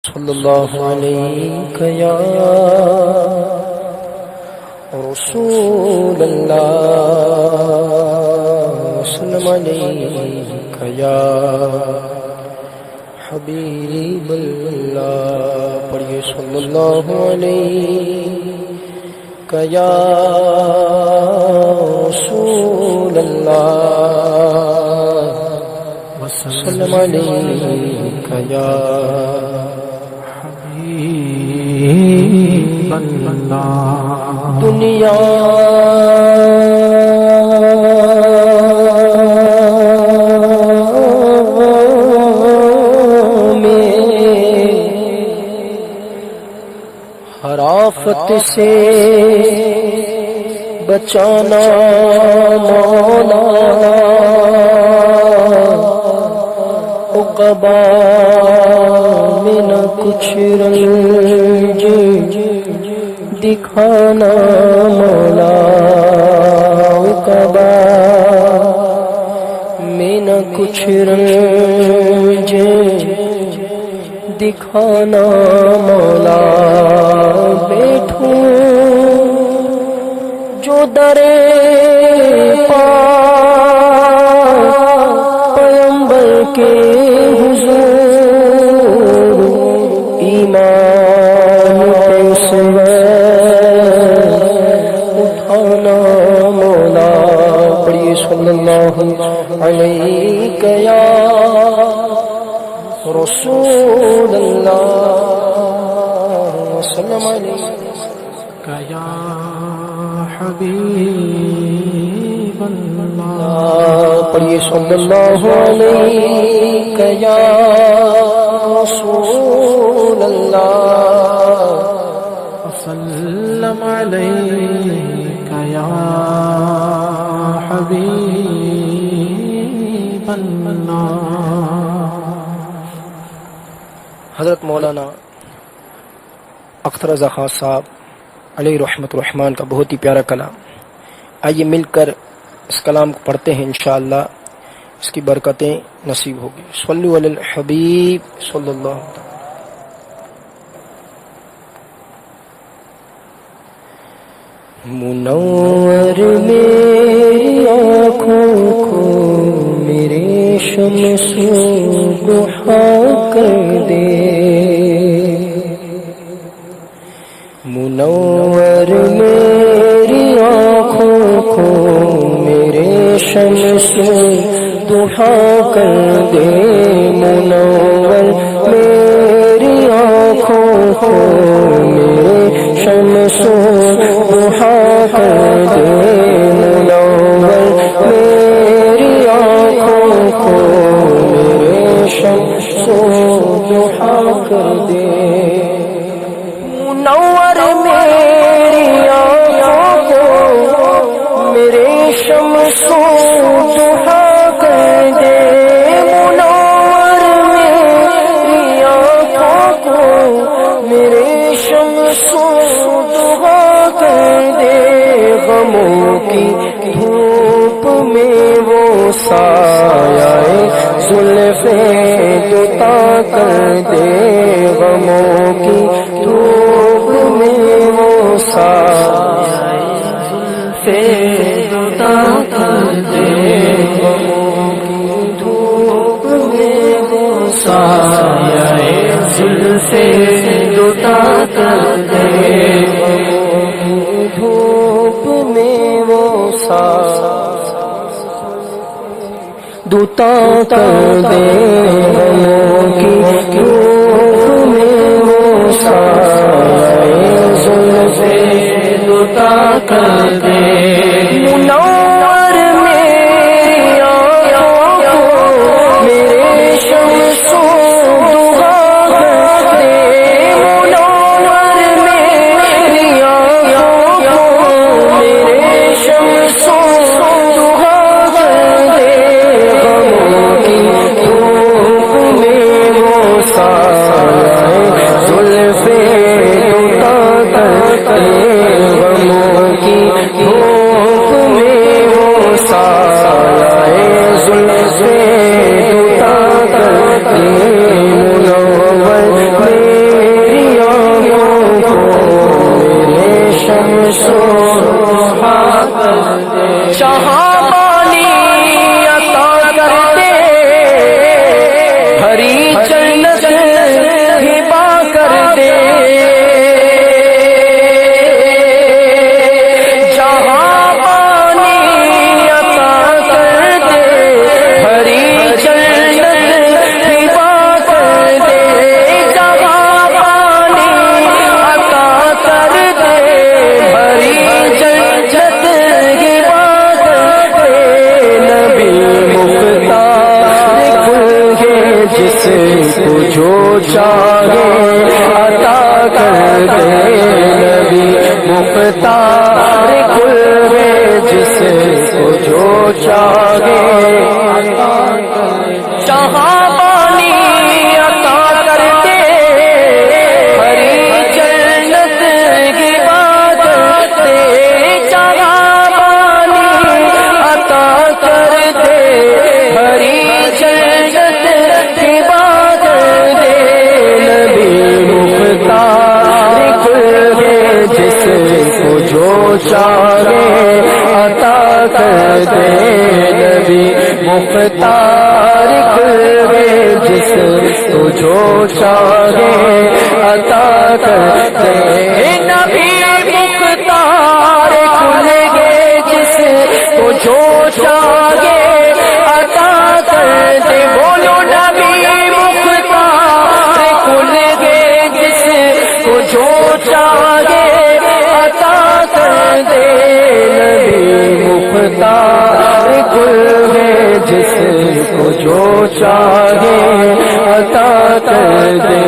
صلی اللہ علیہ یا رسول اللہ وسلم علیہ یا حبیب اللہ. پڑھیے صلی اللہ علیہ یا رسول اللہ وسلم علیہ یا حبیب اللہ. دنیا ہر آفت سے بچانا مولا، عقبا میں نہ کچھ رنج دکھانا مولا، عقبا میں نہ کچھ رنج دکھانا مولا. بیٹھوں جو درے پیغمبر کے حضور، ایمان پہ اٹھانا مولا. پڑھیے صلی اللہ علیہ یا رسول اللہ وسلم علیہ یا حبیب اللہ. پڑھیے صلی اللہ علیہ یا رسول اللہ وسلم علیہ یا حبیب اللہ. حضرت مولانا اختر رضا خان صاحب علیہ رحمت الرحمن کا بہت ہی پیارا کلام. آئیے مل کر اس کلام کو پڑھتے ہیں، انشاءاللہ اس کی برکتیں نصیب ہوگی. صلو علی الحبیب صلی اللہ علیہ وسلم. منور میری آنکھوں کو میرے شمس ضحا کر دے، منور میری آنکھوں کو میرے شمس ضحا کر دے، منور میری آنکھوں کو میرے شمس ضحا کر دے، منور میری آنکھوں کو میرے شمس ضحا کر دے. منور میری آنکھوں کو میرے شمس ضحا کر دے، منور میری آنکھوں کو میرے شمس ضحا کر دے. غموں کی دھوپ میں وہ سایہ زلف دوتا کر دے، غموں کی دھوپ میں وہ سایہ زلف دوتا کر دے، غموں کی دھوپ میں وہ سایہ زلف دوتا کر دے، دھوپ میں وہ دوتا کر دے، غموں کی دھوپ میں وہ سایہ زلف دوتا کر دے. منور میری آنکھوں کو میرے شمس ضحا کر دے، منور میری آنکھوں کو میرے شمس ضحا کر دے، غموں کی دھوپ میں وہ سایہ زلف دوتا کر دے، غموں کی جہاں پانی عطا کر دے ہری جنت ہبا کر دے جہاں پانی عطا کر دے ہری جنت ہبا کر دے جہاں پانی عطا کر دے ہری جنت ہبا کر دے نبی مختار کل ہے جس کو جو چاہے عطا کر دے نبی مختار کل ہے جس کو جو چاہے عطا کر دے جہاں پانی عطا کر دے ہری جنت کی بات دے جہاں پانی عطا کر دے ہری جنت کی بات دے نبی مختار کل ہے جس کو جو چاہے عطا کر دے نبی مختار کل ہے جس کو جو چاہے عطا کر دے نبی مختار کل ہے جس کو جو چاہے عطا کر دے بولو نبی مختار کل ہے جس کو جو چاہے عطا کر دے نبی مختار کل ہے جس کو جو چاہے عطا کر دے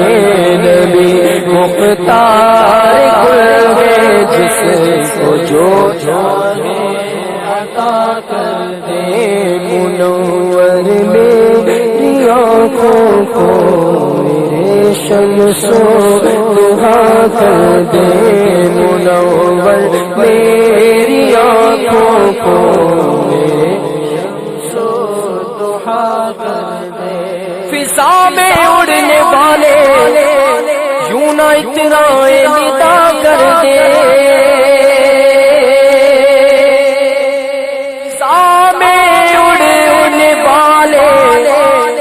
نبی مختار کل ہے جس کو جو چاہے عطا کر دے منور میری آنکھوں کو میرے شمس و ضحا کر دے منور میری آنکھوں کو میرے شمس و ضحا کر دے فضا میں اڑنے والے یوں نہ اترائے ندا کر دے فضا میں اڑنے والے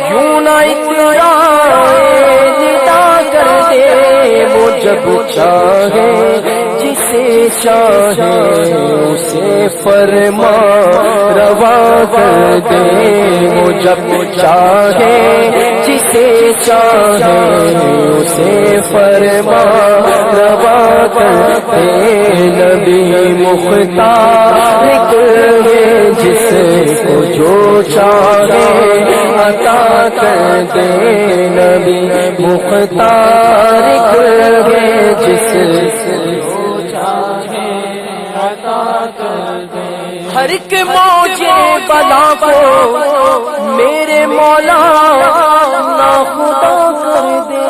یوں نہ اترائے ندا کر دے وہ جب چاہے جسے چاہے اسے فرما روا کر دے وہ جب چاہے جسے چاہے اسے فرما روا کر دے نبی مختار کل ہے جس کو جو چاہے عطا کر دے نبی مختار کل ہے جس کو چاہے عطا کر دے ہر ایک موجے بلا کو میرے مولا ناخدا کر دے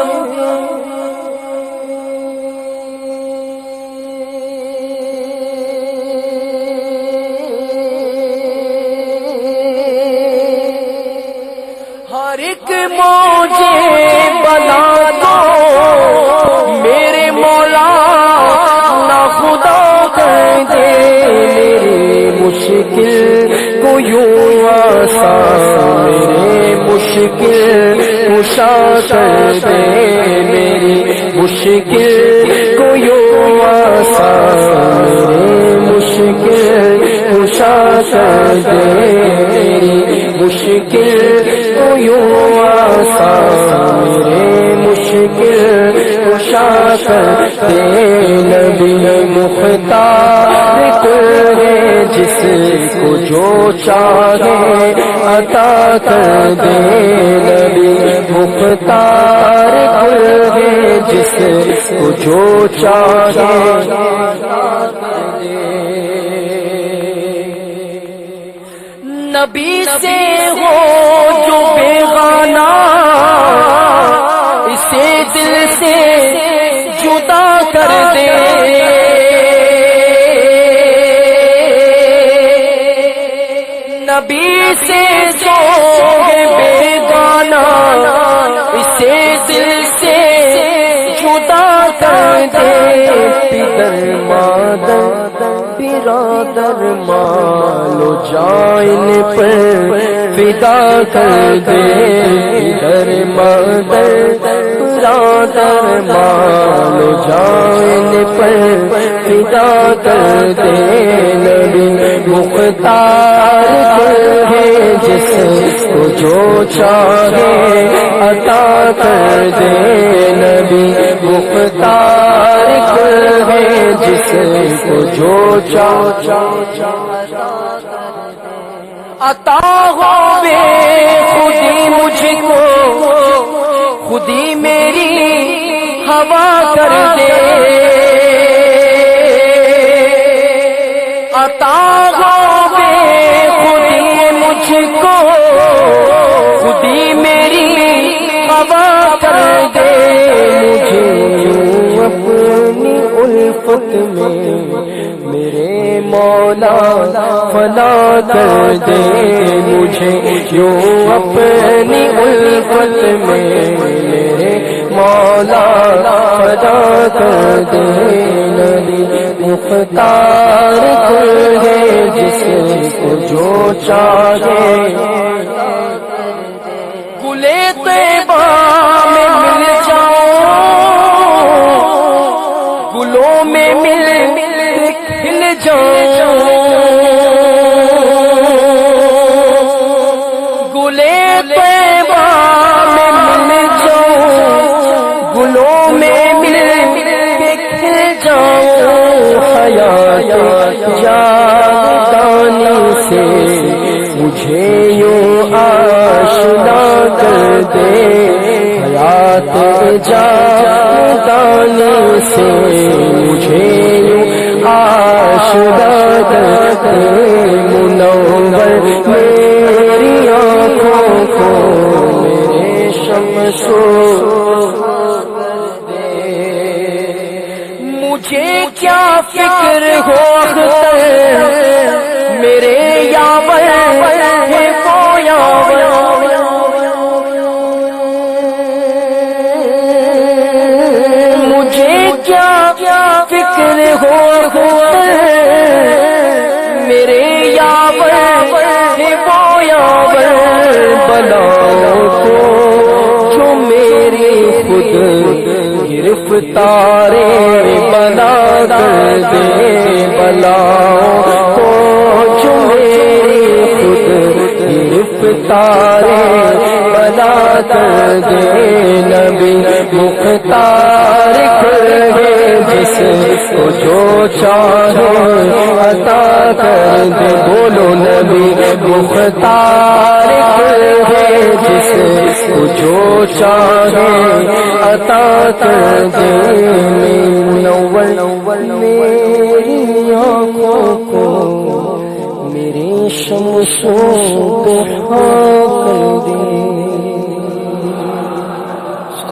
ہر ایک موجے بلا دو میرے مولا ناخدا کر دے میری مشکل کو یوں آسان میرے مشکل کشا کر دے میری مشکل کو یوں آسان میرے مشکل کشا کر دے میری مشکل کو یوں آسان میرے مشکل کشا کر دے نبی مختار کل ہے جس کو جو چاہے عطا کر دے نبی مختار کل ہے جس کو جو چاہے عطا کر دے نبی سے ہو جو بیگانہ اسے دل سے جدا کر دے نبی سے جو ہے بیگانہ اسے دل سے جدا کر دے پدر مادر برادر مالو جان پر فدا کر دے، ادھر مادر برادر مالو جان پر فدا کر دے، نبی مختار ہے جس کو جو چاہے عطا کر دے، نبی مختار ہے جس کو جو چاہے عطا ہو بے خودی مجھ کو، خودی میری ہوا کر دے، عطا ہو بے خودی مجھ کو، خودی میری ہوا کر دے، مجھے یوں اپنی الفت میں میرے مولا فنا کر دے، مجھے یوں اپنی الفت میں میرے مولا فنا کر دے، نبی مختار ہے جس کو جو چاہے، گلے طیبہ میں مل جاؤں، گلوں میں مل کھل جاؤں، گلے طیبہ میں مل جاؤں، گلوں میں مل کے کھل جاؤں، حیات جاودانی سے مجھے یوں آشنا کر دے، حیات جاودانی سے مجھے یوں آشنا کر دے، منور میری آنکھوں کو میرے شمسو مجھے کیا فکر ہو میرے یاور ہے وہ یاور، مجھے کیا فکر ہو میرے یاور ہے وہ یاور، بلاؤں کو جو میری خود گرفتارے بنا کر دے، بلاؤں کو جو میری خود گرفتارے بنا کر دے، نبی مختار ہے جس کو جو چاہے عطا کر دے، بولو نبی مختار ہے جس کو جو چاہے عطا کر دے، منور میری آنکھوں کو میرے شمسوں کو کر دے۔